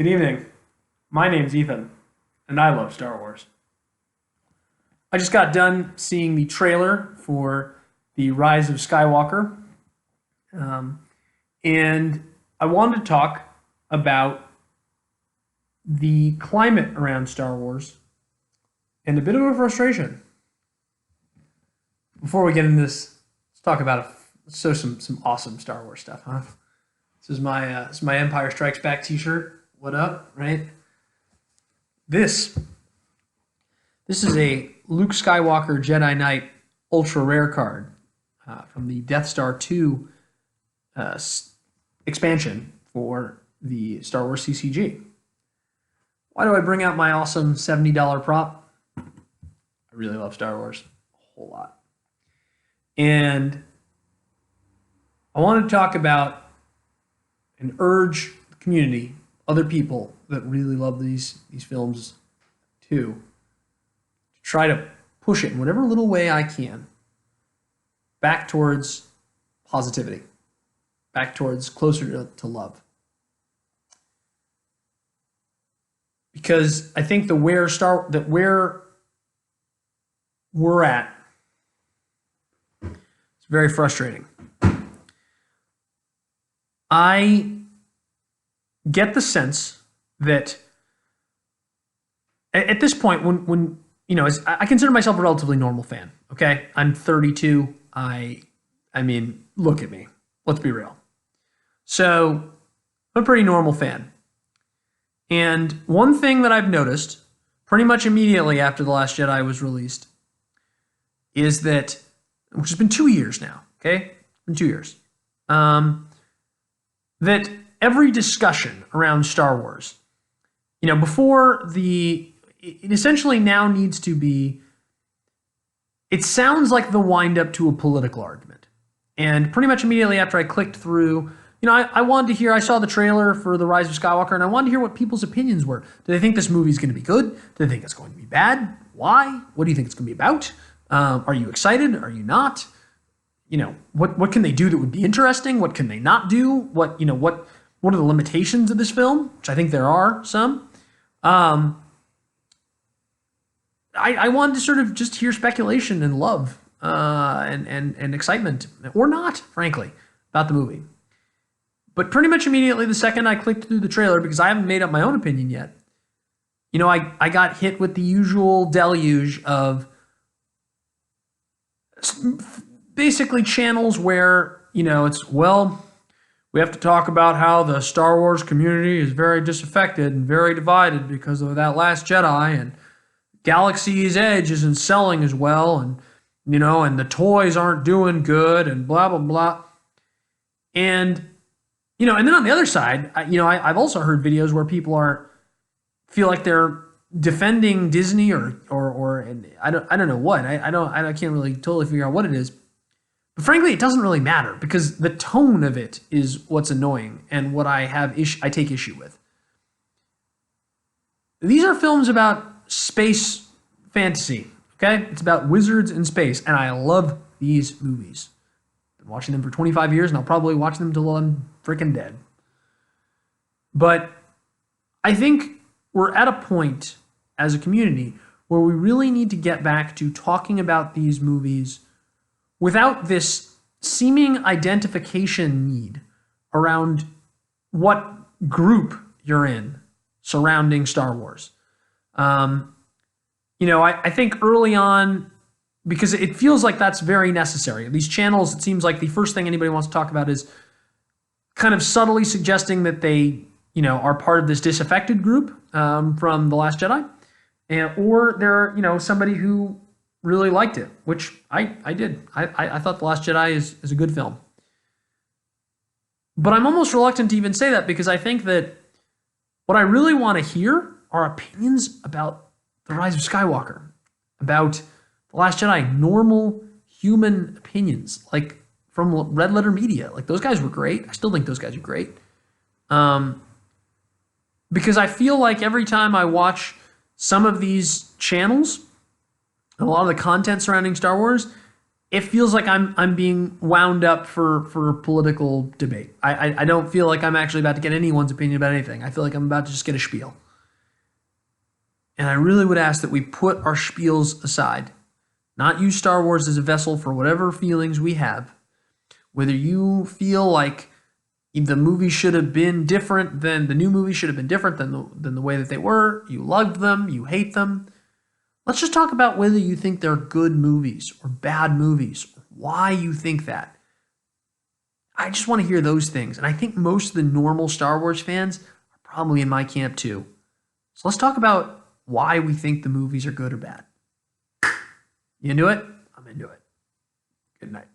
Good evening. My name's Ethan, and I love Star Wars. I just got done seeing the trailer for The Rise of Skywalker, um, and I wanted to talk about the climate around Star Wars and a bit of a frustration. Before we get into this, let's talk about some awesome Star Wars stuff, huh? This is my Empire Strikes Back T-shirt. What up, right? This is a Luke Skywalker Jedi Knight ultra rare card from the Death Star 2 expansion for the Star Wars CCG. Why do I bring out my awesome $70 prop? I really love Star Wars a whole lot. And I want to talk about and urge the community, other people that really love these films too, to try to push it in whatever little way I can back towards positivity, back towards closer to love. Because I think where we're at, it's very frustrating. I get the sense that at this point, when you know, I consider myself a relatively normal fan. Okay, I'm 32. I mean, look at me. Let's be real. So I'm a pretty normal fan. And one thing that I've noticed pretty much immediately after The Last Jedi was released is that, which has been 2 years now. Okay, it's been 2 years. That every discussion around Star Wars, you know, it essentially now needs to be, it sounds like the wind up to a political argument. And pretty much immediately after I clicked through, you know, I wanted to hear, I saw the trailer for The Rise of Skywalker, and I wanted to hear what people's opinions were. Do they think this movie is going to be good? Do they think it's going to be bad? Why? What do you think it's going to be about? Are you excited? Are you not? You know, what can they do that would be interesting? What can they not do? What are the limitations of this film? Which I think there are some. I wanted to sort of just hear speculation and love and excitement, or not, frankly, about the movie. But pretty much immediately, the second I clicked through the trailer, because I haven't made up my own opinion yet, you know, I got hit with the usual deluge of basically channels where, you know, it's, well, we have to talk about how the Star Wars community is very disaffected and very divided because of that Last Jedi, and Galaxy's Edge isn't selling as well, and, you know, and the toys aren't doing good, and blah, blah, blah. And, you know, and then on the other side, I've also heard videos where people feel like they're defending Disney or and I don't know what. I can't really totally figure out what it is. But frankly, it doesn't really matter, because the tone of it is what's annoying and what I take issue with. These are films about space fantasy, okay? It's about wizards in space, and I love these movies. Been watching them for 25 years, and I'll probably watch them till I'm freaking dead. But I think we're at a point as a community where we really need to get back to talking about these movies without this seeming identification need around what group you're in surrounding Star Wars. You know, I think early on, because it feels like that's very necessary. These channels, it seems like the first thing anybody wants to talk about is kind of subtly suggesting that they, you know, are part of this disaffected group from The Last Jedi, or they're, you know, somebody who really liked it, which I did. I thought The Last Jedi is a good film. But I'm almost reluctant to even say that, because I think that what I really want to hear are opinions about The Rise of Skywalker, about The Last Jedi, normal human opinions, like from Red Letter Media. Like, those guys were great. I still think those guys are great. Because I feel like every time I watch some of these channels, and a lot of the content surrounding Star Wars, it feels like I'm being wound up for political debate. I don't feel like I'm actually about to get anyone's opinion about anything. I feel like I'm about to just get a spiel. And I really would ask that we put our spiels aside, not use Star Wars as a vessel for whatever feelings we have. Whether you feel like the movie should have been different than the new movie should have been different than the way that they were, you loved them, you hate them. Let's just talk about whether you think they're good movies or bad movies, or why you think that. I just want to hear those things. And I think most of the normal Star Wars fans are probably in my camp too. So let's talk about why we think the movies are good or bad. You into it? I'm into it. Good night.